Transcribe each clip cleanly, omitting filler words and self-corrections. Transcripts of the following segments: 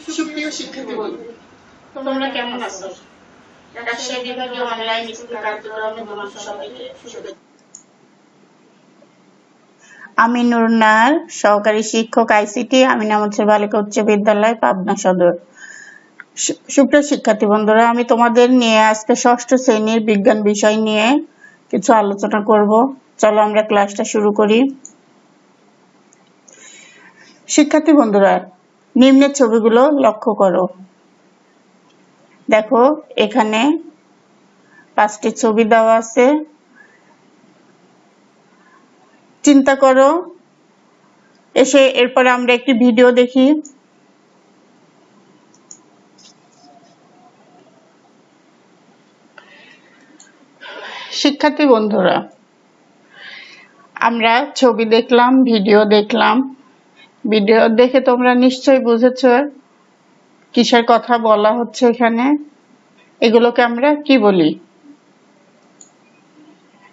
সুপ্রিয় শিক্ষার্থী বন্ধু, তোমরা কেমন আছো? রাজশাহী বিভাগীয় অনলাইন স্কুল কার্যক্রমে তোমাদের সবাইকে শুভেচ্ছা। আমি নুরনার, সহকারী শিক্ষক আইসিটি, আমিনামুচ্ছের বালিকা উচ্চ বিদ্যালয়, পাবনা সদর। সুপ্রিয় শিক্ষার্থী বন্ধুরা, আমি তোমাদের নিয়ে আজকে ষষ্ঠ শ্রেণীর বিজ্ঞান বিষয় নিয়ে কিছু আলোচনা করব। চলো আমরা ক্লাসটা শুরু করি। শিক্ষার্থী বন্ধুরা, নিম্নের ছবিগুলো লক্ষ্য করো। দেখো, এখানে 5টি ছবি দেওয়া আছে। চিন্তা করো, এরপরে আমরা একটি ভিডিও দেখি। শিক্ষার্থী বন্ধুরা, আমরা ছবি দেখলাম, ভিডিও দেখলাম। ভিডিও দেখে তোমরা নিশ্চয়ই বুঝেছ কিসের কথা বলা হচ্ছে এখানে। এগুলোকে আমরা কি বলি?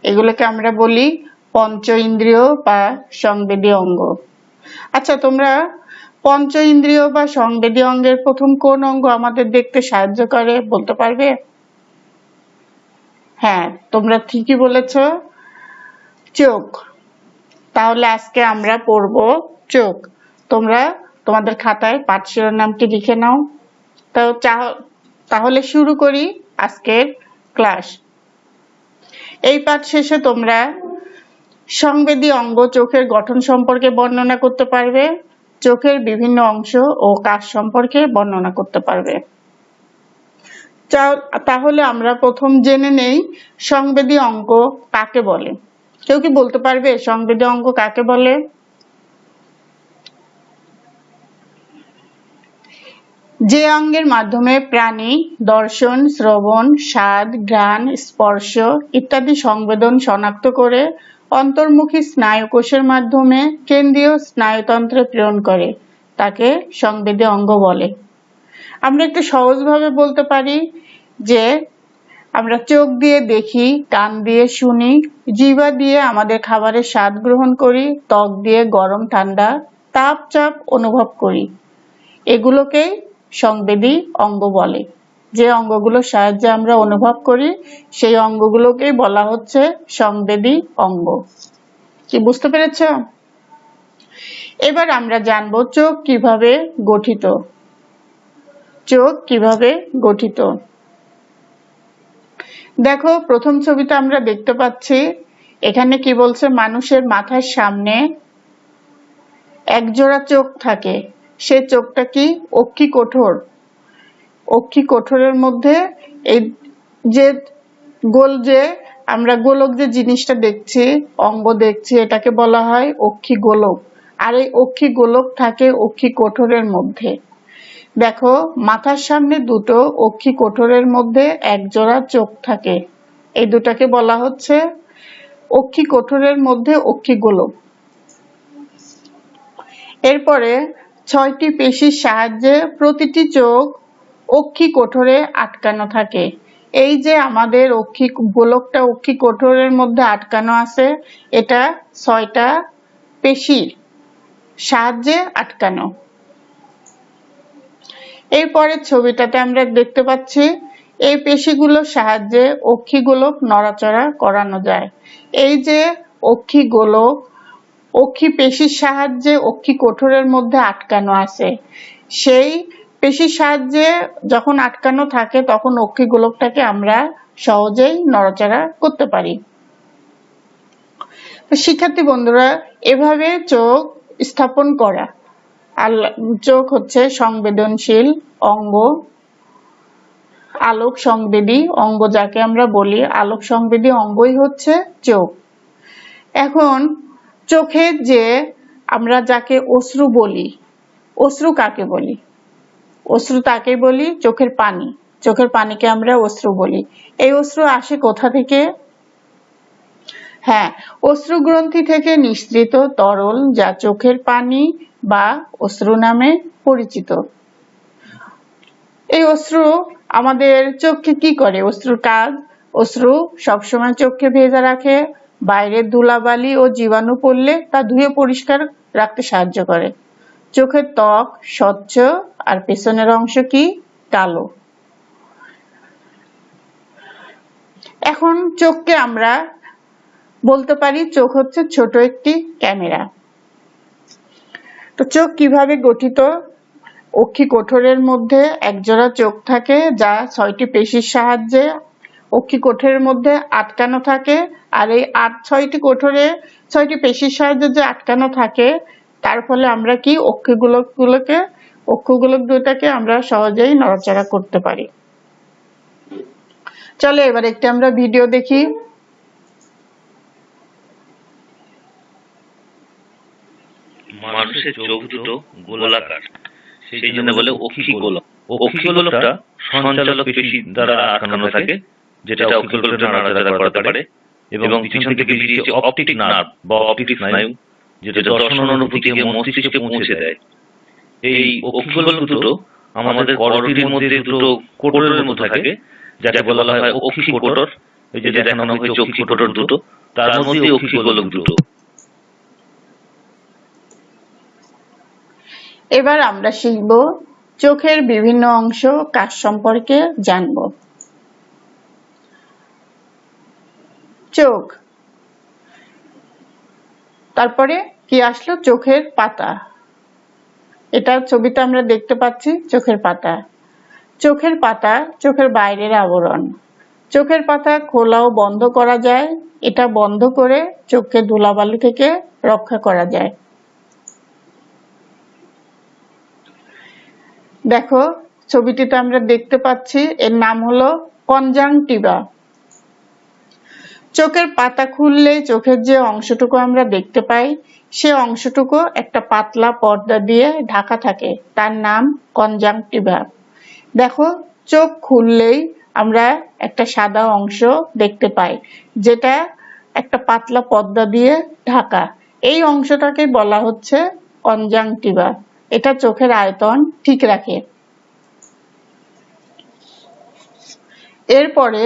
এগুলোকে আমরা বলি পঞ্চ ইন্দ্রিয় বা সংবেদী অঙ্গ। আচ্ছা, তোমরা পঞ্চ ইন্দ্রিয় বা সংবেদী অঙ্গের প্রথম কোন অঙ্গ আমাদের দেখতে সাহায্য করে বলতে পারবে? হ্যাঁ, তোমরা ঠিকই বলেছ, চোখ। তাহলে আজকে আমরা পড়ব চোখ। তোমরা তোমাদের খাতায় পাঠ শিরোনামটি লিখে নাও। তাহলে শুরু করি আজকের ক্লাস। এই পাঠ শেষে তোমরা সংবেদী অঙ্গ চোখের গঠন সম্পর্কে বর্ণনা করতে পারবে, চোখের বিভিন্ন অংশ ও কাজ সম্পর্কে বর্ণনা করতে পারবে। তাহলে আমরা প্রথম জেনে নেই সংবেদী অঙ্গ কাকে বলে। কেউ কি বলতে পারবে সংবেদী অঙ্গ কাকে বলে? যে অঙ্গের মাধ্যমে প্রাণী দর্শন, শ্রবণ, স্বাদ, ঘ্রাণ, স্পর্শ ইত্যাদি সংবেদন শনাক্ত করে অন্তর্মুখী স্নায়ুকোষের মাধ্যমে কেন্দ্রীয় স্নায়ুতন্ত্রে প্রেরণ করে, তাকে সংবেদী অঙ্গ বলে। আমরা একটু সহজভাবে বলতে পারি যে আমরা চোখ দিয়ে দেখি, কান দিয়ে শুনি, জিহ্বা দিয়ে আমাদের খাবারের স্বাদ গ্রহণ করি, ত্বক দিয়ে গরম ঠান্ডা, তাপ চাপ অনুভব করি। এগুলোকেই সংবেদী অঙ্গ বলে। যে অঙ্গগুলোর সাহায্যে আমরা অনুভব করি সেই অঙ্গগুলোকেই বলা হচ্ছে সংবেদী অঙ্গ। কি বুঝতে পেরেছ? এবার আমরা জানবো চোখ কিভাবে গঠিত। চোখ কিভাবে গঠিত? দেখো, প্রথম ছবিতে আমরা দেখতে পাচ্ছি এখানে কি বলছে, মানুষের মাথার সামনে একজোড়া চোখ থাকে। সে চোখটা কি? অক্ষি কঠোর। অক্ষি কঠোরের মধ্যে এই যে আমরা গোলক যে জিনিসটা দেখছি, অঙ্গ দেখছি, এটাকে বলা হয় অক্ষি গোলক। আর এই অক্ষি গোলক থাকে অক্ষি কঠোরের মধ্যে। দেখো, মাথার সামনে দুটো অক্ষি কঠোরের মধ্যে একজোড়া চোখ থাকে। এই দুটাকে বলা হচ্ছে অক্ষি কঠোরের মধ্যে অক্ষি গোলক। এরপরে 6টি পেশির সাহায্যে প্রতিটি চোখ অক্ষি কঠোরে আটকানো থাকে। এই যে আমাদের অক্ষি গোলকটা অক্ষি কঠোরের মধ্যে আটকানো আছে, এটা 6টা পেশির সাহায্যে আটকানো। এরপরের ছবিটাতে আমরা দেখতে পাচ্ছি এই পেশিগুলোর সাহায্যে অক্ষি গোলক নড়াচড়া করানো যায়। এই যে অক্ষি গোলক অক্ষি পেশির সাহায্যে অক্ষি কঠোরের মধ্যে আটকানো আছে, সেই পেশির সাহায্যে যখন আটকানো থাকে তখন অক্ষি গোলকটাকে আমরা সহজেই নড়াচড়া করতে পারি। শিক্ষার্থী বন্ধুরা, এভাবে চোখ স্থাপন করা। চোখ হচ্ছে সংবেদনশীল অঙ্গ, আলোক সংবেদী অঙ্গ যাকে আমরা বলি, আলোক সংবেদী অঙ্গই হচ্ছে চোখ। এখন চোখে যে আমরা যাকে অশ্রু বলি, অশ্রু কাকে বলি? অশ্রু তাকে বলি চোখের পানি। চোখের পানিকে আমরা অশ্রু বলি। এই অশ্রু আসে কোথা থেকে? হ্যাঁ, অশ্রু গ্রন্থি থেকে নিঃসৃত তরল যা চোখের পানি বা অশ্রু নামে পরিচিত। এই অশ্রু আমাদের চোখকে কি করে? অশ্রুর কাজ, অশ্রু সবসময় চোখকে ভেজা রাখে। বাইরের ধুলাবালি ও জীবাণু পড়লে তা ধুয়ে পরিষ্কার রাখতে সাহায্য করে। চোখের ত্বক স্বচ্ছ আর পেছনের অংশ কি কালো। এখন চোখকে আমরা বলতে পারি চোখ হচ্ছে ছোট একটি ক্যামেরা। তো চোখ কিভাবে গঠিত? অক্ষিকোঠরের মধ্যে একজোড়া চোখ থাকে যা 6টি পেশির সাহায্যে অক্ষিকোঠরের মধ্যে আটকানো থাকে। আর এই 6টি কোঠরে 6টি পেশির সাহায্যে যে আটকানো থাকে তার ফলে আমরা কি অক্ষগোলক দুটাকে আমরা সহজেই নড়াচড়া করতে পারি। চলো এবার একটি আমরা ভিডিও দেখি। মানুষের চোখ দুটো গোলাকার, সেই জন্য বলে অক্ষিগোলক। অক্ষিগোলকটা সঞ্চালক পেশি দ্বারা আটকানো থাকে, যেটা অক্ষিগোলকটা নাড়াচাড়া করাতে পারে, এবং পিছন থেকে বেরিয়েছে অপটিক নার্ভ বা অপটিক স্নায়ু, যেটা দর্শন অনুভূতিকে মস্তিষ্কে পৌঁছে দেয়। এই অক্ষিগোলক দুটো আমাদের করটির মধ্যে দুটো কোটরের মধ্যে থাকে, যাকে বলা হয় অক্ষিকোটর। এই যে দেখানো হয়েছে অক্ষিকোটর দুটো, তার মধ্যে অক্ষিগোলক দুটো। এবার আমরা শিখব চোখের বিভিন্ন অংশ কাজ সম্পর্কে জানব। চোখ, তারপরে কি আসলো? চোখের পাতা। এটা ছবিতে আমরা দেখতে পাচ্ছি চোখের পাতা। চোখের পাতা চোখের বাইরের আবরণ। চোখের পাতা খোলা ও বন্ধ করা যায়। এটা বন্ধ করে চোখকে ধুলাবালি থেকে রক্ষা করা যায়। দেখো ছবিটিতে আমরা দেখতে পাচ্ছি এর নাম হলো কনজাংটিভা। চোখের পাতা খুললে চোখের যে অংশটুকু আমরা দেখতে পাই সে অংশটুকু একটা পাতলা পর্দা দিয়ে ঢাকা থাকে, তার নাম কনজাংটিভা। দেখো চোখ খুললেই আমরা একটা সাদা অংশ দেখতে পাই, যেটা একটা পাতলা পর্দা দিয়ে ঢাকা। এই অংশটাকে বলা হচ্ছে কনজাংটিভা। এটা চোখের আয়তন ঠিক রাখে। এরপরে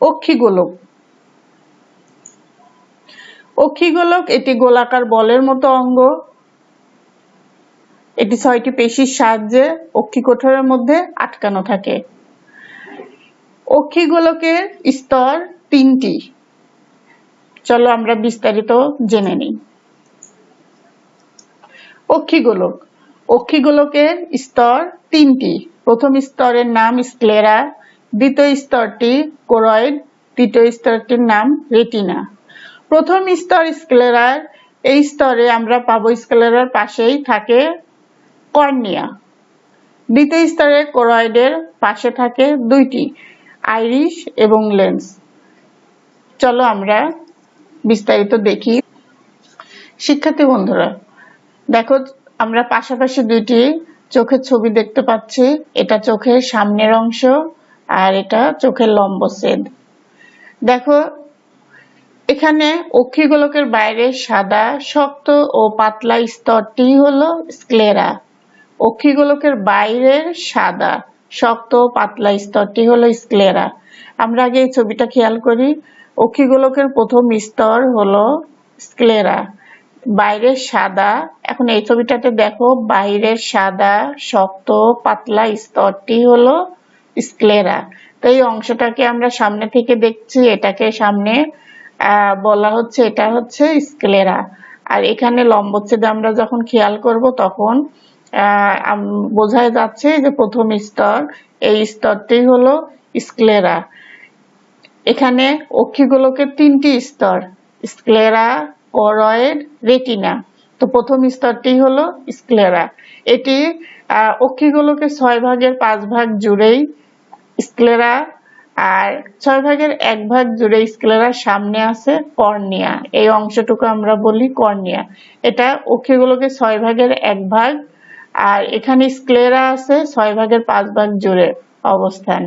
অক্ষিগোলক। অক্ষিগোলক এটি গোলাকার বলের মতো অঙ্গ। এটি 6টি পেশির সাহায্যে অক্ষিকোঠরের মধ্যে আটকানো থাকে। অক্ষিগোলকের স্তর 3টি। চলো আমরা বিস্তারিত জেনে নিই। অক্ষিগোলক। অক্ষিগোলকের স্তর 3টি। প্রথম স্তরের নাম স্ক্লেরা, দ্বিতীয় স্তরটি কোরয়েড, তৃতীয় স্তরটির নাম রেটিনা। প্রথম স্তর স্ক্লেরার, এই স্তরে আমরা পাবো স্ক্লেরার পাশেই থাকে কর্নিয়া। দ্বিতীয় স্তরে কোরয়েডের পাশে থাকে 2টি, আইরিশ এবং লেন্স। চলো আমরা বিস্তারিত দেখি। শিক্ষার্থী বন্ধুরা দেখো, আমরা পাশাপাশি 2টি চোখের ছবি দেখতে পাচ্ছি। এটা চোখের সামনের অংশ আর এটা চোখের লম্বচ্ছেদ। দেখো এখানে অক্ষিগোলকের বাইরে সাদা শক্ত ও পাতলা স্তরটি হলো স্ক্লেরা। অক্ষিগোলকের বাইরের সাদা শক্ত ও পাতলা স্তরটি হলো স্ক্লেরা। আমরা আগে এই ছবিটা খেয়াল করি। অক্ষিগোলকের প্রথম স্তর হলো স্ক্লেরা, বাইরের সাদা। এখন এই ছবিটাতে দেখো বাইরের সাদা শক্ত পাতলা স্তরটি হলো স্ক্লেরা। তো এই অংশটাকে আমরা সামনে থেকে দেখছি, এটাকে সামনে বলা হচ্ছে এটা হচ্ছে স্ক্লেরা। আর এখানে লম্বচ্ছেদে আমরা যখন খেয়াল করব তখন বোঝা যাচ্ছে যে প্রথম স্তর, এই স্তরটি হলো স্ক্লেরা। এখানে অক্ষিগোলকের 3টি স্তর, স্ক্লেরা, কোরয়েড, রেটিনা। তো প্রথম স্তরটি হলো স্ক্লেরা। এটি অক্ষিগোলকের 6 ভাগের 5 ভাগ জুড়েই স্ক্লেরা, আর 6 ভাগের 1 ভাগ জুড়ে স্ক্লেরার সামনে আছে কর্নিয়া। এই অংশটুকু আমরা বলি কর্নিয়া। এটা অক্ষিগোলকের 6 ভাগের 1 ভাগ, আর এখানে স্ক্লেরা আছে 6 ভাগের 5 ভাগ জুড়ে অবস্থান।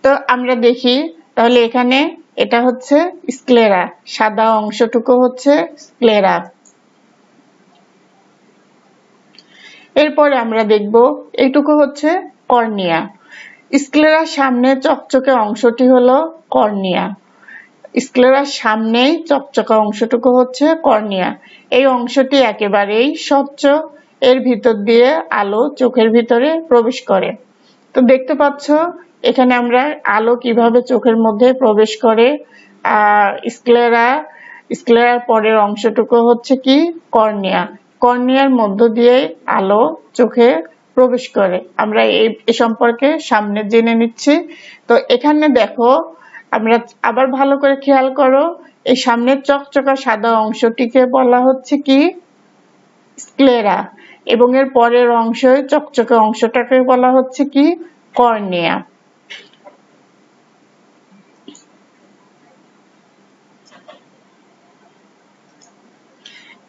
তো আমরা দেখি তাহলে এখানে এটা হচ্ছে স্ক্লেরা, সাদা অংশটুকু হচ্ছে স্ক্লেরা। এরপরে আমরা দেখব এইটুকু হচ্ছে কর্নিয়া। স্ক্লেরার সামনে চকচকে অংশটি হলো কর্নিয়া। স্ক্লেরার সামনেই চকচকে অংশটুকু হচ্ছে কর্নিয়া। এই অংশটি একেবারেই স্বচ্ছ এর ভিতর দিয়ে আলো চোখের ভিতরে প্রবেশ করে। তো দেখতে পাচ্ছ এখানে আমরা আলো কিভাবে চোখের মধ্যে প্রবেশ করে। স্ক্লেরার পরের অংশটুকু হচ্ছে কি কর্নিয়া। কর্নিয়ার মধ্য দিয়ে আলো চোখে প্রবেশ করে। আমরা এই সম্পর্কে সামনে জেনে নিচ্ছি। তো এখানে দেখো, আমরা আবার ভালো করে খেয়াল করো, এই সামনের চকচকা সাদা অংশটিকে বলা হচ্ছে কি স্ক্লেরা, এবং এর পরের অংশ চকচকে অংশটাকে বলা হচ্ছে কি কর্নিয়া।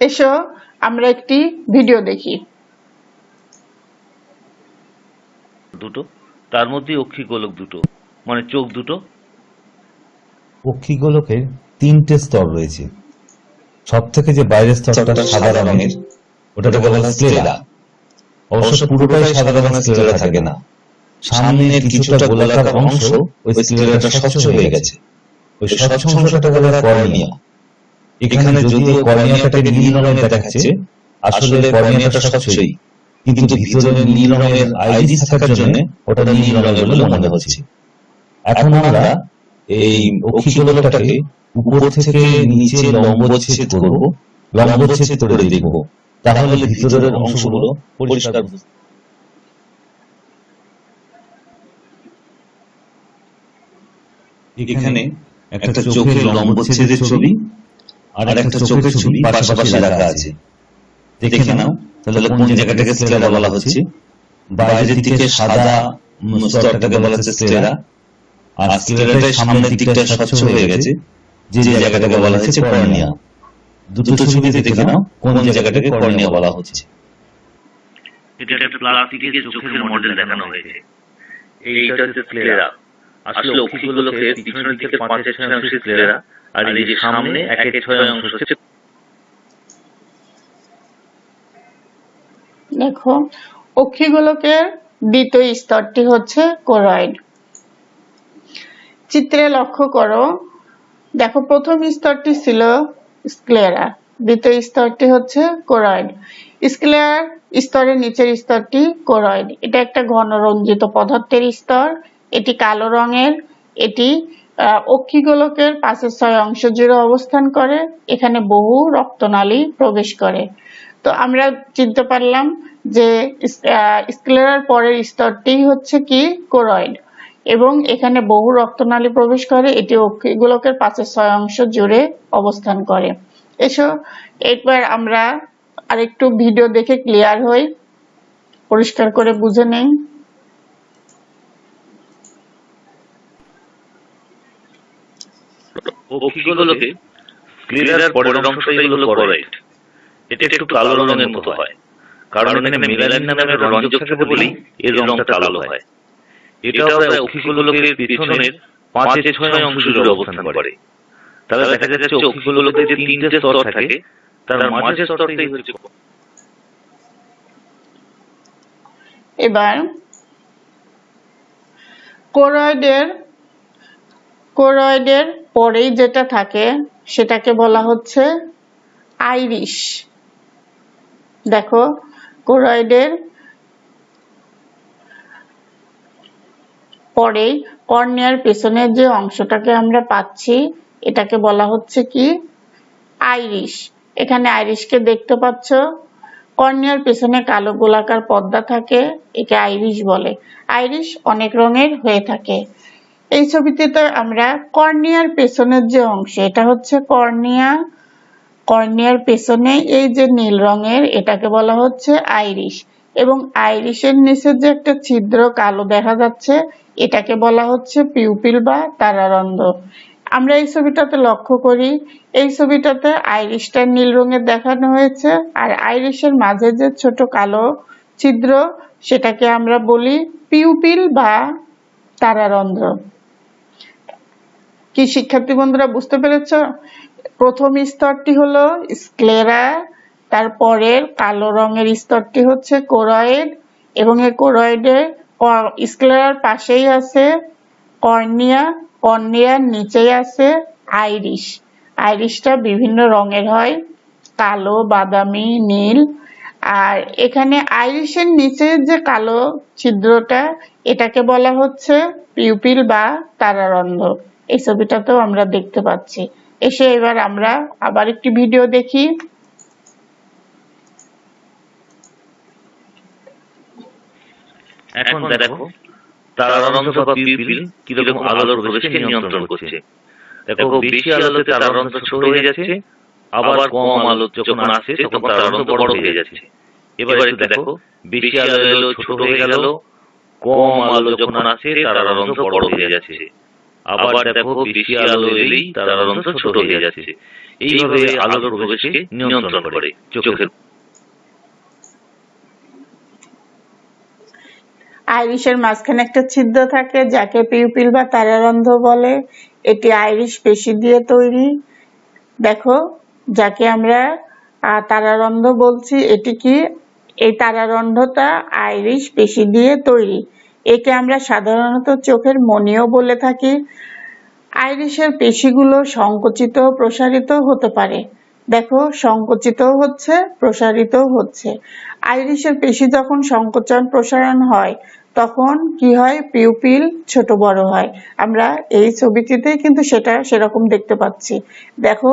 এসো আমরা একটি ভিডিও দেখি। দুটো, তার মধ্যে অক্ষিগোলক দুটো, মানে চোখ দুটো। অক্ষিগোলকের 3টে স্তর রয়েছে। সব থেকে যে বাইরের স্তরটা সাদা রঙের, ওটাকে বলা হয় স্ক্লেরা। অবশ্য পুরোটাই সাদা রঙের স্ক্লেরা থাকে না, সামনের কিছুটা গোলাকার অংশ ওই স্ক্লেরাটা স্বচ্ছ হয়ে গেছে। ওই স্বচ্ছ অংশটাকে বলা হয় কর্নিয়া। এখানে যদিও কর্নিয়াটাকে নীল রঙের দেখাচ্ছে, আসলে কর্নিয়াটা স্বচ্ছই, কিন্তু ভিতরে নীল রঙের আইরিস থাকার জন্য ওটা নীল রঙের বলে মনে হচ্ছে। এখন আমরা এই অক্ষিগোলকটাকে উপর থেকে নিচে লম্বচ্ছেদ করব, লম্বচ্ছেদ করে দেখব, তাহলে ভিতরের অংশগুলো পরিষ্কার। এখানে একটা চোখের লম্বচ্ছেদের ছবি আর একটা চোখের ছবি পাশাপাশি রাখা আছে। দেখে নাও তাহলে কোন জায়গাটাকে স্ক্লেরা বলা হচ্ছে। বাইরের দিকে সাদা স্তরটাকে বলা হচ্ছে স্ক্লেরা, আর স্ক্লেরাটার সামনের দিকটা স্বচ্ছ হয়ে গেছে, যে জায়গাটাকে বলা হচ্ছে কর্নিয়া। দুটো ছবিতে দেখে নাও কোন জায়গাটাকে কর্নিয়া বলা হচ্ছে। এটা একটা প্লাস্টিকের চোখের মডেল দেখানো হয়েছে। এইটা হচ্ছে স্ক্লেরা। আসলে অক্ষিগোলকের পিছনের দিকে 5/6 অংশ স্ক্লেরা, আর এই যে সামনে 1/6 অংশ হচ্ছে। দেখো, অক্ষিগোলকের দ্বিতীয় স্তরটি হচ্ছে কোরয়েড। চিত্রে লক্ষ্য করো, দেখো প্রথম স্তরটি ছিল স্ক্লেরা, দ্বিতীয় স্তরটি হচ্ছে কোরয়েড। স্ক্লেরার স্তরের নিচের স্তরটি কোরয়েড। এটা একটা ঘন রঞ্জিত পদার্থের স্তর, এটি কালো রঙের। এটি অক্ষিগোলকের 5/6 অংশ জুড়ে অবস্থান করে। এখানে বহু রক্তনালী প্রবেশ করে। তো আমরা চিনতে পারলাম যে স্ক্লেরার পরের স্তরটি হচ্ছে কি কোরয়েড, এবং এখানে বহু রক্তনালী প্রবেশ করে। এটি অক্ষিগোলকের 5/6 অংশ জুড়ে অবস্থান করে। এসো একবার আমরা আরেকটু ভিডিও দেখে ক্লিয়ার হই, পরিষ্কার করে বুঝে নেই। অক্ষিগোলকে স্ক্লেরার পরের অংশটাই হলো কোরয়েড। এটা একটু কালো রঙের মতো হয়, কারণ এখানে মেলানিন নামের রঞ্জক থাকে বলেই এর রংটা কালো হয়। এটাও প্রায় অক্ষিগোলকের পেছনের 5/6 অংশ জুড়ে অবস্থান করে। তাহলে দেখা যাচ্ছে অক্ষিগোলকের যে 3টে স্তর থাকে, তার মাঝের স্তরটাই হচ্ছে। এবার কোরয়েডের পরেই যেটা থাকে সেটাকে বলা হচ্ছে আইরিশ। দেখো, কোরয়েডের পরেই কর্নিয়ার পেছনের যে অংশটাকে আমরা পাচ্ছি এটাকে বলা হচ্ছে কি আইরিশ। এখানে আইরিশকে দেখতে পাচ্ছ, কর্নিয়ার পেছনে কালো গোলাকার পর্দা থাকে, একে আইরিশ বলে। আইরিশ অনেক রঙের হয়ে থাকে। এই ছবিটিতে আমরা কর্নিয়ার পেছনের যে অংশ, এটা হচ্ছে কর্নিয়া। কর্নিয়ার পেছনে এই যে নীল রঙের, এটাকে বলা হচ্ছে আইরিশ, এবং আইরিশের নিচে যে একটা ছিদ্র কালো দেখা যাচ্ছে, এটাকে বলা হচ্ছে পিউপিল বা তারারন্ধ্র। আমরা এই ছবিটাতে লক্ষ্য করি, এই ছবিটাতে আইরিশটা নীল রঙের দেখানো হয়েছে, আর আইরিশের মাঝে যে ছোট কালো ছিদ্র, সেটাকে আমরা বলি পিউপিল বা তারারন্ধ্র। কি শিক্ষার্থী বন্ধুরা বুঝতে পেরেছ? প্রথম স্তরটি হলো স্ক্লেরা, তারপরের কালো রঙের স্তরটি হচ্ছে কোরয়েড, এবং এই কোরয়েডের স্ক্লেরার পাশেই আছে কর্নিয়া, কর্নিয়ার নিচেই আছে আইরিশ। আইরিশটা বিভিন্ন রঙের হয়, কালো, বাদামি, নীল। আর এখানে আইরিশের নিচে যে কালো ছিদ্রটা, এটাকে বলা হচ্ছে পিউপিল বা তারারন্ধ্র। এই ছবিটাতেও আমরা দেখতে পাচ্ছি। এসে এবার আমরা আবার একটি ভিডিও দেখি। এখন দেখো তারারন্ধ্র বা পিউপিল কিরকম আলোর প্রবেশকে নিয়ন্ত্রণ করছে। দেখো বেশি আলোতে তারারন্ধ্র ছোট হয়ে যাচ্ছে, আবার কম আলো যখন আসছে তখন তারারন্ধ্র বড় হয়ে যাচ্ছে। এবার একটু দেখো, বেশি আলো এলো ছোট হয়ে গেল, কম আলো যখন আসছে তারারন্ধ্র বড় হয়ে যাচ্ছে। আবার দেখো বেশি আলো এলেই তারারন্ধ্র ছোট হয়ে যাচ্ছে। এইভাবে আলোর প্রবেশকে নিয়ন্ত্রণ করে চোখের। আইরিশের মাঝখানে একটা ছিদ্র থাকে যাকে পিউপিল বা তারারন্ধ্র বলে। এটি আইরিশ পেশি দিয়ে তৈরি। দেখো, যাকে আমরা তারারন্ধ্র বলছি, এটি কি? এই তারারন্ধ্রটা আইরিশ পেশি দিয়ে তৈরি। একে আমরা সাধারণত চোখের মণিও বলে থাকি। আইরিশের পেশিগুলো সংকুচিত প্রসারিত হতে পারে। দেখো, সংকুচিত হচ্ছে, প্রসারিত হচ্ছে। আইরিশের পেশি যখন সংকোচন প্রসারণ হয় তখন কি হয়? পিউপিল ছোট বড় হয়। আমরা এই ছবিটিতে কিন্তু সেটা সেরকম দেখতে পাচ্ছি। দেখো,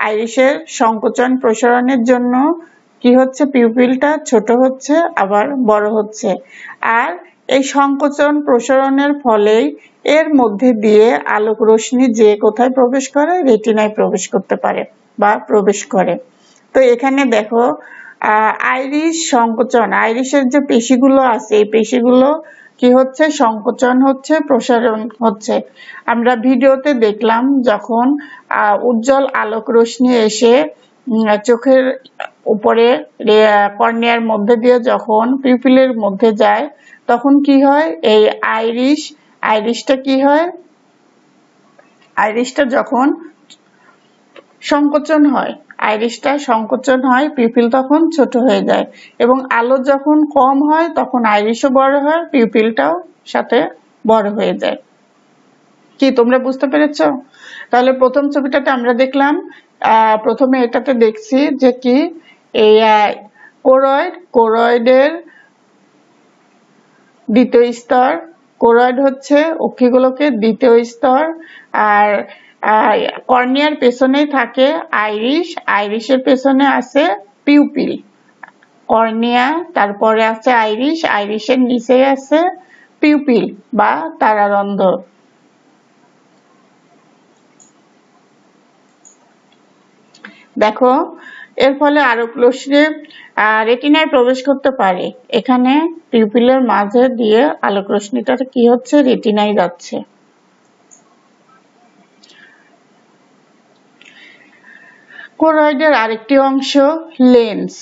আইরিশের সংকোচন প্রসারণের জন্য কি হচ্ছে? পিউপিলটা ছোট হচ্ছে আবার বড় হচ্ছে। আর এই সংকোচন প্রসারণের ফলেই এর মধ্যে দিয়ে আলোক রশ্মি যে কোথায় প্রবেশ করে? রেটিনায় প্রবেশ করতে পারে বা প্রবেশ করে। তো এখানে দেখো, আইরিশ সংকোচন, আইরিশের যে পেশিগুলো আছে এই পেশিগুলো কি হচ্ছে? সংকোচন হচ্ছে, প্রসারণ হচ্ছে। আমরা ভিডিওতে দেখলাম যখন উজ্জ্বল আলোক রশ্মি এসে চোখের উপরে কর্নিয়ার মধ্যে দিয়ে যখন পিউপিলের মধ্যে যায় তখন কি হয়? এই আইরিশটা কি হয়? আইরিশটা যখন সংকোচন হয়, আইরিশটা সংকোচন হয়, পিউপিল তখন ছোট হয়ে যায়। এবং আলো যখন কম হয় তখন আইরিশও বড় হয়, পিউপিলটাও সাথে বড় হয়ে যায়। কি তোমরা বুঝতে পেরেছো? তাহলে প্রথম ছবিটাতে আমরা দেখলাম, প্রথমে এটাতে দেখছি যে কি এই কোরয়েডের দ্বিতীয় স্তর। কোরয়েড হচ্ছে অক্ষিগোলকের দ্বিতীয় স্তর। আর কর্নিয়ার পেছনেই থাকে আইরিশ, আইরিশের পেছনে আছে পিউপিল। কর্নিয়া, তারপরে আছে আইরিশ, আইরিশের নিচে আছে পিউপিল বা তারারন্ধ্র। দেখো, এর ফলে আলোক রশ্মি রেটিনায় প্রবেশ করতে পারে। এখানে পিউপিলের মাঝে দিয়ে আলোক রশ্মিটা কি হচ্ছে? রেটিনায় যাচ্ছে। কোরয়েডের আরেকটি অংশ লেন্স।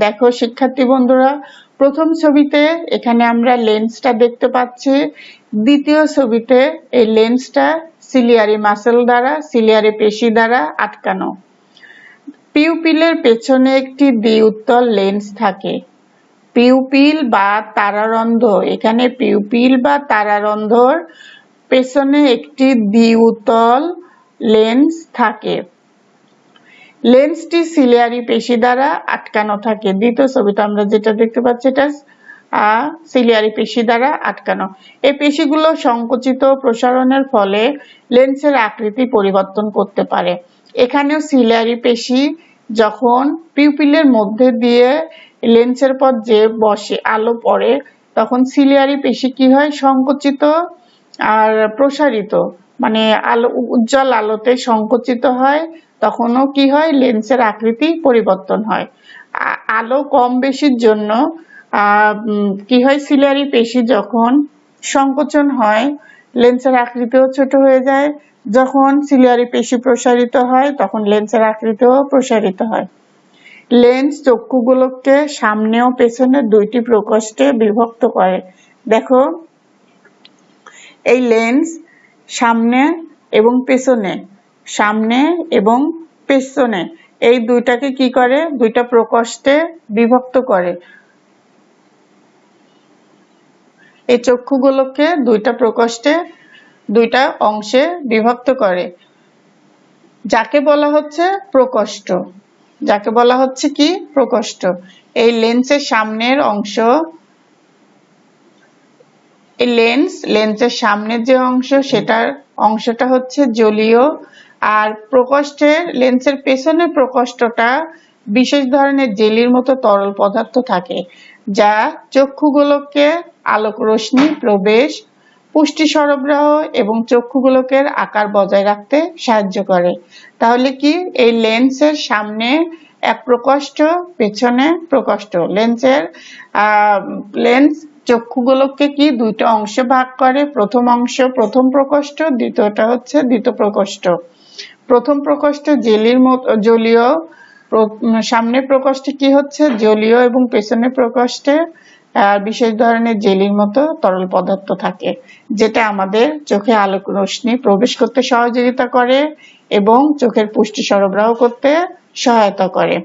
দেখো শিক্ষার্থী বন্ধুরা, প্রথম ছবিতে এখানে আমরা লেন্সটা দেখতে পাচ্ছি। দ্বিতীয় ছবিতে এই লেন্সটা সিলিয়ারি মাসেল দ্বারা, সিলিয়ারি পেশি দ্বারা আটকানো। পিউপিলের পেছনে একটি দ্বি-উত্তল লেন্স থাকে। পিউপিল বা তারারন্ধ্র, এখানে পিউপিল বা তারারন্ধ্রর পেছনে একটি দ্বি-উত্তল লেন্স থাকে। লেন্সটি সিলিয়ারি পেশি দ্বারা আটকানো থাকে। দ্বিতীয় ছবিটা আমরা যেটা দেখতে পাচ্ছি এটা সিলিয়ারি পেশি দ্বারা আটকানো। এই পেশিগুলো সংকুচিত প্রসারণের ফলে লেন্সের আকৃতি পরিবর্তন করতে পারে। এখানেও সিলিয়ারি পেশি যখন পিউপিলের মধ্যে দিয়ে লেন্সের পর যে বসে আলো পড়ে তখন সিলিয়ারি পেশি কি হয়? সংকুচিত আর প্রসারিত, মানে আলো উজ্জ্বল আলোতে সংকুচিত হয়। তখনও কি হয়? লেন্সের আকৃতি পরিবর্তন হয়। আলো কম বেশির জন্য কি হয়? সিলিয়ারি পেশি যখন সংকোচন হয় লেন্সের আকৃতিও ছোট হয়ে যায়। যখন সিলিয়ারি পেশি প্রসারিত হয় তখন লেন্সের আকৃতিও প্রসারিত হয়। লেন্স চক্ষুগুলোকে সামনে ও পেছনে দুইটি প্রকোষ্ঠে বিভক্ত করে। দেখো, এই লেন্স সামনে এবং পেছনে, সামনে এবং পেছনে এই দুইটাকে কি করে? দুইটা প্রকোষ্ঠে বিভক্ত করে। এই চক্ষুগুলোকে দুইটা প্রকোষ্ঠে, দুইটা অংশে বিভক্ত করে, যাকে বলা হচ্ছে প্রকোষ্ঠ। যাকে বলা হচ্ছে কি প্রকোষ্ঠ। এই লেন্সের সামনের অংশ, এই লেন্সের সামনের যে অংশ সেটার অংশটা হচ্ছে জলীয়, আর প্রকোষ্ঠের লেন্সের পেছনের প্রকোষ্ঠটা বিশেষ ধরনের জেলির মতো তরল পদার্থ থাকে, যা চক্ষুগোলককে আলোক রশ্মি প্রবেশ, পুষ্টি সরবরাহ এবং চক্ষুগোলকের আকার বজায় রাখতে সাহায্য করে। তাহলে কি এই লেন্সের সামনে এক প্রকোষ্ঠ, পেছনে প্রকোষ্ঠ। লেন্স চক্ষুগোলককে কি দুইটা অংশে ভাগ করে। প্রথম অংশ প্রথম প্রকোষ্ঠ, দ্বিতীয়টা হচ্ছে দ্বিতীয় প্রকোষ্ঠ। প্রথম প্রকোষ্ঠ জেলির মতো জলীয়, সামনের প্রকোষ্ঠে কি হচ্ছে জলীয় এবং পেছনের প্রকোষ্ঠে বিশেষ ধরনের জেলির মতো তরল পদার্থ থাকে, যেটা আমাদের চোখে আলোক রশ্মি প্রবেশ করতে সহযোগিতা করে এবং চোখের পুষ্টি সরবরাহ করতে সহায়তা করে।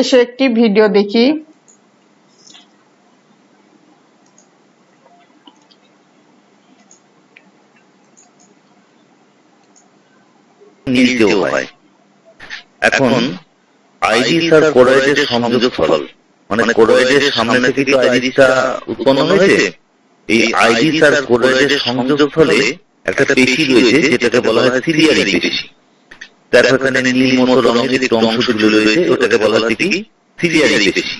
এসো একটি ভিডিও দেখি। নিতেও হয়। এখন আইরিস আর কোরয়েডের সংযোগস্থল, মানে কোরয়েডের সামনে থেকে তো আইরিসটা উৎপন্ন হয়েছে। এই আইরিস আর কোরয়েডের সংযোগস্থলে একটা পেশি রয়েছে যেটাকে বলা হয় সিলিয়ারি পেশি। তার এখানে নীল মতো রঙের একটু অংশ ঝুলে রয়েছে, ওটাকে বলা হচ্ছে কি সিলিয়ারি পেশি,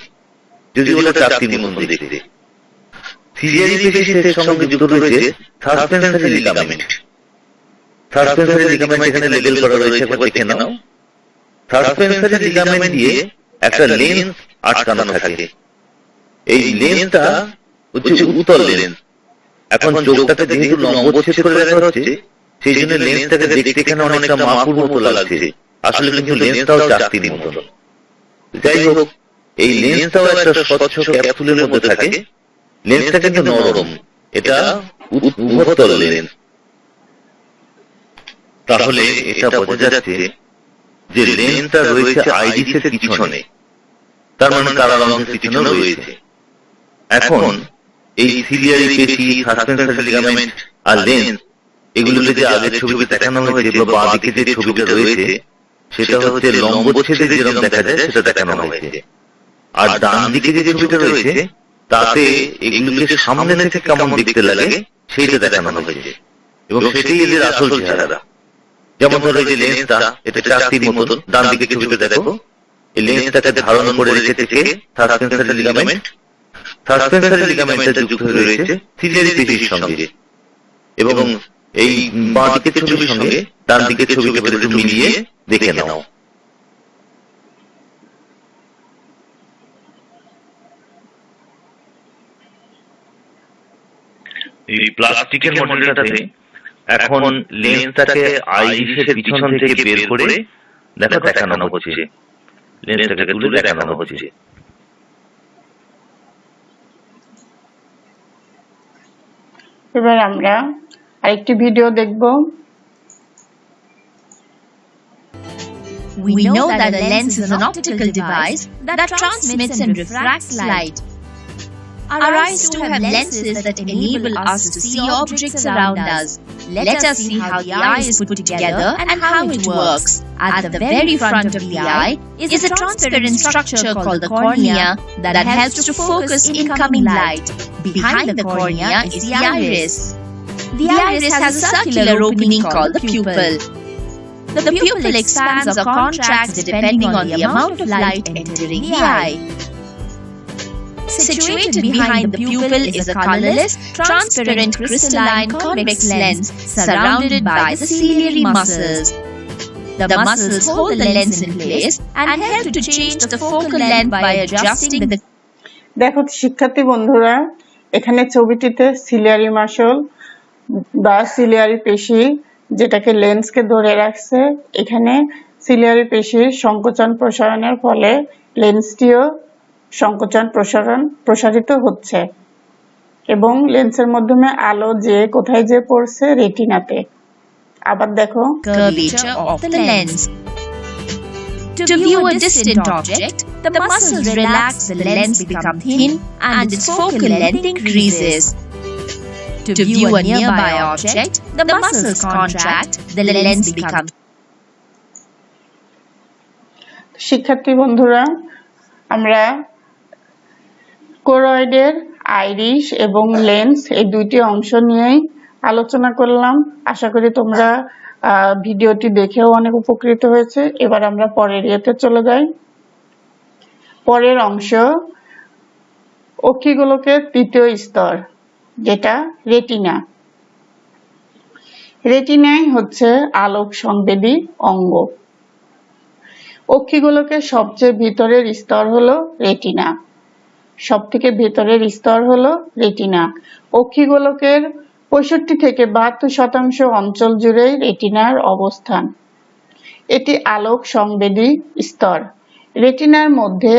যদিও ওটা চাকতির মতো দেখতে। সিলিয়ারি পেশির সঙ্গে যুক্ত রয়েছে সাসপেন্সরি লিগামেন্ট। সাসপেন্সরি লিগামেন্ট এখানে লেবেল করা রয়েছে, একবার দেখে নাও। সাসপেন্সরি লিগামেন্ট দিয়ে একটা লেন্স আটকানো থাকে। এই লেন্সটা হচ্ছে উত্তল লেন্স। এখন চোখটাকে যেহেতু লম্বচ্ছেদ করে রাখা হচ্ছে, সেই জন্য লেন্সটাকে দেখতে এখানে অনেকটা মাপুর মতো লাগছে, আসলে কিন্তু লেন্সটাও চাকতির মতো। যাই হোক, এই লেন্সটাও একটা স্বচ্ছ ক্যাপসুলের মধ্যে থাকে। লেন্সটা কিন্তু নরম, এটা উভতল লেন্স। তাহলে এটা বোঝা যাচ্ছে যে লেন্সটা রয়েছে আইরিসের পিছনে, তার মানে তারা রঙের পিছনে রয়েছে। এখন এই সিলিয়ারি পেশি, সাসপেন্সরি লিগামেন্ট আর লেন্স, এগুলোকে যে আগের ছবিতে দেখানো হয়েছে বা বাঁ দিকে যে ছবিটা রয়েছে সেটা হচ্ছে লম্বচ্ছেদে যেরকম দেখা যায় সেটা দেখানো হয়েছে। আর ডান দিকে যে ছবিটা রয়েছে তাতে এগুলোকে সামনে থেকে কেমন দেখতে লাগে সেইটা দেখানো হয়েছে, এবং সেটাই এদের আসল চেহারা। যেমন ধরো এই যে লেন্সটা, এটা চাকতির মতো, ডান দিকে ছবিটা দেখো, এই লেন্সটাকে ধারণ করে রেখেছে সাসপেন্সরি লিগামেন্ট। সাসপেন্সরি লিগামেন্টটা যুক্ত হয়ে রয়েছে সিলিয়ারি পেশির সঙ্গে, এবং এই বাঁ দিকের ছবির সঙ্গে ডান দিকের ছবিকে একটু মিলিয়ে দেখে নাও। এই প্লাস্টিকের মডেলটাতে এখন লেন্সটাকে আইরিসের পিছন থেকে বের করে দেখানো হচ্ছে, লেন্সটাকে তুলে দেখানো হচ্ছে। এবার আমরা আরেকটি ভিডিও দেখব। We know that the lens is an optical device that transmits and refracts light. Our eyes too have lenses that enable us to see objects around us. Let us see how the eye is put together and how it works. At the very front of the eye is a transparent structure called the cornea that helps to focus incoming light. Behind the cornea is the iris. The iris has a circular opening called the pupil. The pupil expands or contracts depending on the amount of light entering the eye. Situated behind the pupil is a colorless, transparent, crystalline, convex lens surrounded by the ciliary muscles. The muscles hold the lens in place and help to change the focal length by adjusting the... দেখো শিক্ষার্থী বন্ধুরা, এখানে ছবিটিতে ciliary muscle বা ciliary পেশি, যেটাকে লেন্সকে ধরে রাখছে, এখানে সিলিয়ারি পেশির সংকোচন প্রসারণের ফলে লেন্সটিও সংকোচন প্রসারিত হচ্ছে, এবং লেন্সের মাধ্যমে আলো যে কোথায় যে পড়ছে রেটিনাতে। আবার দেখো curvature of the lens. To view a distant object, the muscles relax, the lens becomes thin and its focal length increases. To view a nearby object, the muscles contract, the lens becomes... শিক্ষার্থী বন্ধুরা, আমরা কোরয়েডের Irish এবং lens এই দুইটি অংশ নিয়েই আলোচনা করলাম। আশা করি তোমরা ভিডিওটি দেখেও অনেক উপকৃত হয়েছে। এবার আমরা পরের ইয়েতে চলে যাই। পরের অংশ অক্ষিগোলকের তৃতীয় স্তর, যেটা রেটিনা। রেটিনাই হচ্ছে আলোক সংবেদী অঙ্গ। অক্ষিগোলকের সবচেয়ে ভিতরের স্তর হলো রেটিনা। সবথেকে ভেতরের স্তর হলো রেটিনা। অক্ষিগোলকের 65 থেকে 72% অঞ্চল জুড়েই রেটিনার অবস্থান। এটি আলোক সংবেদী স্তর। রেটিনার মধ্যে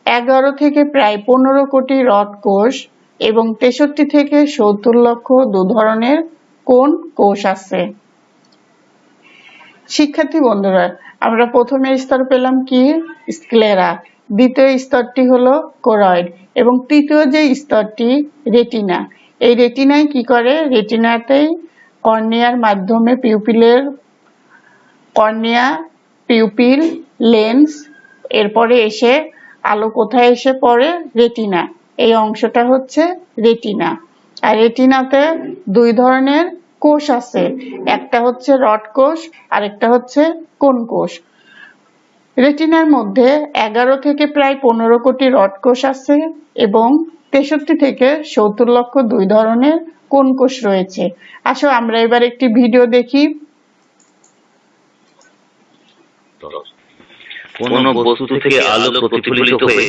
11 থেকে প্রায় 15 কোটি রড কোষ এবং 63 থেকে 70 লক্ষ দু ধরনের কোন কোষ আছে। শিক্ষার্থী বন্ধুরা, আমরা প্রথমের স্তর পেলাম কি? স্ক্লেরা। দ্বিতীয় স্তরটি হলো কোরয়েড এবং তৃতীয় যে স্তরটি রেটিনা। এই রেটিনায় কি করে? রেটিনাতেই কর্নিয়ার মাধ্যমে কর্নিয়া, পিউপিল, লেন্স, এরপরে এসে আলো কোথায় এসে পড়ে? রেটিনা। এই অংশটা হচ্ছে রেটিনা। আর রেটিনাতে দুই ধরনের কোষ আছে, একটা হচ্ছে রড কোষ আর একটা হচ্ছে কোন কোষ। রেটিনার মধ্যে 11 থেকে প্রায় 15 কোটি রড কোষ আছে এবং 63 থেকে 70 লক্ষ দুই ধরনের কোন কোষ রয়েছে। আসো আমরা এবার একটি ভিডিও দেখি। কোন বস্তু থেকে আলো প্রতিফলিত হয়ে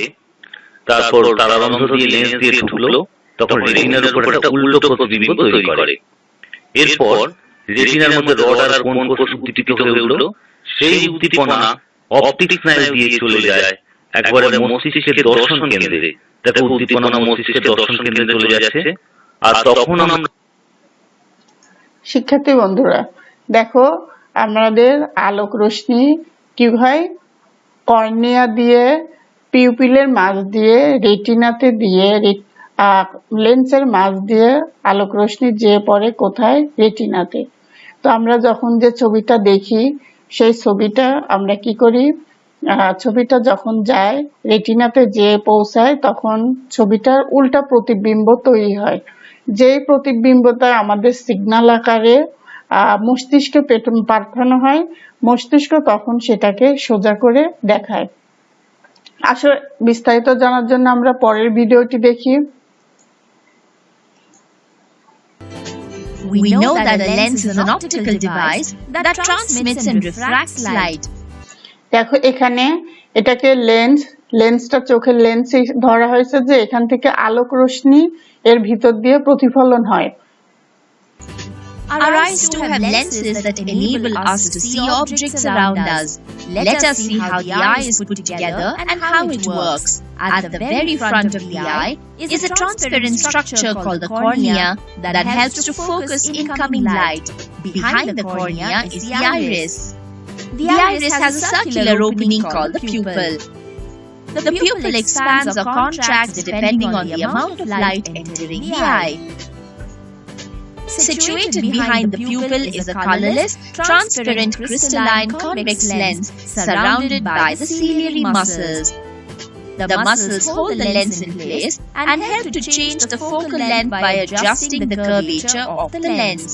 তারপর তারারন্ধ্র দিয়ে লেন্স দিয়ে ঢুকলো, তখন রেটিনার উপর একটা উল্টো প্রতিবিম্ব তৈরি করে। এরপর রেটিনার মধ্যে রড আর কোন কোষ উদ্দীপিত হয়ে উঠলো। সেই উদ্দীপনা অপটিক স্নায়ু দিয়ে চলে যায় একবারে মস্তিষ্কের দর্শন কেন্দ্রে। দেখো, উদ্দীপনা মস্তিষ্কের দর্শন কেন্দ্রে চলে যাচ্ছে। আর তখন আমরা শিক্ষার্থী বন্ধুরা দেখো, আমাদের আলোক রশ্মি কি হয়? কর্নিয়া দিয়ে, পিউপিলের মাঝ দিয়ে, রেটিনাতে দিয়ে, লেন্সের মাঝ দিয়ে আলোক রশ্মি যেয়ে পড়ে কোথায়? রেটিনাতে। তো আমরা যখন যে ছবিটা দেখি, সেই ছবিটা আমরা কি করি? ছবিটা যখন যায় রেটিনাতে যেয়ে পৌঁছায়, তখন ছবিটার উল্টা প্রতিবিম্ব তৈরি হয়। যেই প্রতিবিম্বটা আমাদের সিগন্যাল আকারে মস্তিষ্কে পাঠানো হয়, মস্তিষ্ক তখন সেটাকে সোজা করে দেখায়। আসলে বিস্তারিত জানার জন্য আমরা পরের ভিডিওটি দেখি। We know that a lens is an optical device that transmits and refracts light. দেখো এখানে এটাকে লেন্সটা চোখের লেন্স ধরা হয়েছে যে এখান থেকে আলোক রশ্মি এর ভিতর দিয়ে প্রতিফলন হয়। Our eyes too have lenses that enable us to see objects around us. Let us see how the eye is put together and how it works. At the very front of the eye is a transparent structure called the cornea that helps to focus incoming light. Behind the cornea is the iris. The iris has a circular opening called the pupil. The pupil expands or contracts depending on the amount of light entering the eye. Situated behind the pupil is a colorless, transparent, crystalline, convex lens surrounded by the ciliary muscles. The muscles hold the lens in place and help to change the focal length by adjusting the curvature of the lens.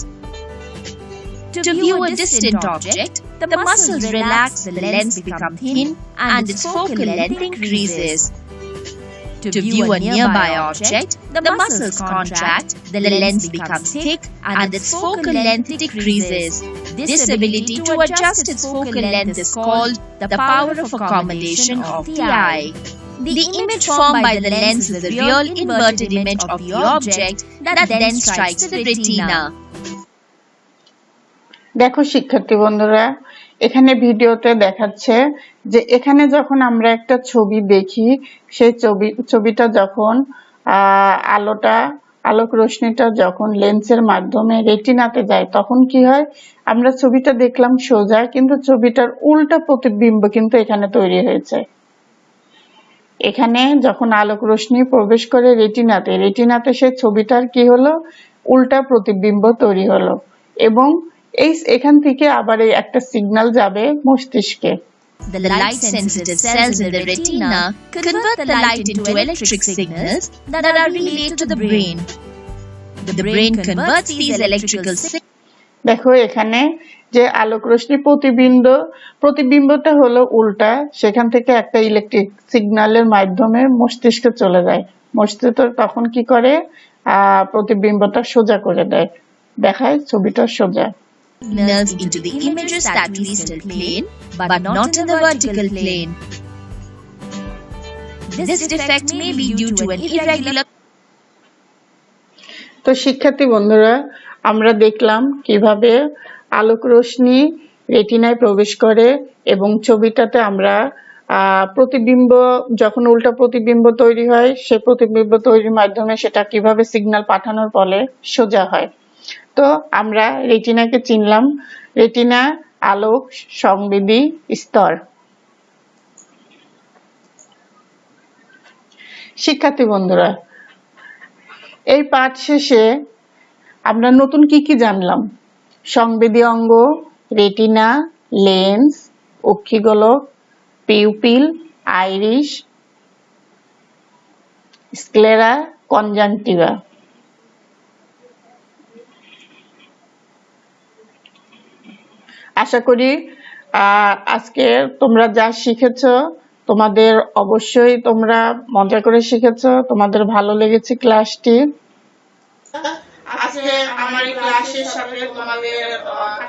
To view a distant object, the muscles relax, the lens becomes thin, and its focal length increases. To view a nearby object, the muscles contract, the lens becomes thick, and its focal length decreases. This ability to adjust its focal length is called the power of accommodation of the eye. The image formed by the lens is the real inverted image of the object that then strikes the retina. দেখো শিক্ষার্থী বন্ধুরা, এখানে ভিডিওতে দেখাচ্ছে যে এখানে যখন আমরা একটা ছবি দেখি, সেই ছবিটা যখন আলোক রশ্মিটা যখন লেন্সের মাধ্যমে রেটিনাতে যায়, তখন কি হয়? আমরা ছবিটা দেখলাম সোজা, কিন্তু ছবিটার উল্টা প্রতিবিম্ব কিন্তু এখানে তৈরি হয়েছে। এখানে যখন আলোক রশ্মি প্রবেশ করে রেটিনাতে সেই ছবিটার কি হলো? উল্টা প্রতিবিম্ব তৈরি হলো এবং এখান থেকে আবার এই একটা সিগন্যাল যাবে মস্তিষ্কে। The light-sensitive cells in the retina convert the light into electric signals that are relayed to the brain. The brain converts these electrical signals. দেখো এখানে যে আলোক রশ্মি প্রতিবিম্বটা হলো উল্টা, সেখান থেকে একটা ইলেকট্রিক সিগন্যালের মাধ্যমে মস্তিষ্কে চলে যায়। মস্তিষ্ক তখন কি করে, প্রতিবিম্বটা সোজা করে দেয়, দেখায় ছবিটা সোজা। Signals into the images that we still plane, but not in the vertical plane. This defect may be due to an irregular. তো শিক্ষার্থী বন্ধুরা, আমরা দেখলাম কিভাবে আলোক রশ্মি রেটিনায় প্রবেশ করে এবং ছবিটাতে আমরা প্রতিবিম্ব, যখন উল্টা প্রতিবিম্ব তৈরি হয়, সেই প্রতিবিম্ব তৈরির মাধ্যমে সেটা কিভাবে সিগন্যাল পাঠানোর ফলে সোজা হয়। তো আমরা রেটিনাকে চিনলাম। রেটিনা আলোক সংবেদী স্তর। শিক্ষার্থী বন্ধুরা, এই পাঠ শেষে আমরা নতুন কি জানলাম? সংবেদী অঙ্গ, রেটিনা, লেন্স, অক্ষিগোলক, পিউপিল, আইরিশ, স্ক্লেরা, কনজাংটিভা। আশা করি আজকে তোমরা যা শিখেছো, তোমাদের অবশ্যই তোমরা মজা করে শিখেছো, তোমাদের ভালো লেগেছে ক্লাসটি। আজকে আমার এই ক্লাসের সাথে তোমাদের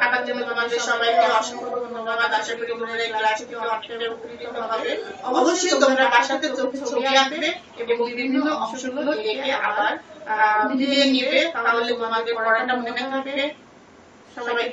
থাকার জন্য তোমাদের সবাইকে অসংখ্য ধন্যবাদ। আশা করি তোমরা এই ক্লাস থেকে অনেকটা উপকৃত হবে। অবশ্যই তোমরা বাসাতে ছবি আঁকবে এবং বিভিন্ন অংশগুলো এঁকে আবার মিলিয়ে নিবে, তাহলে তোমাদের পড়াটা মনে থাকবে। সবাইকে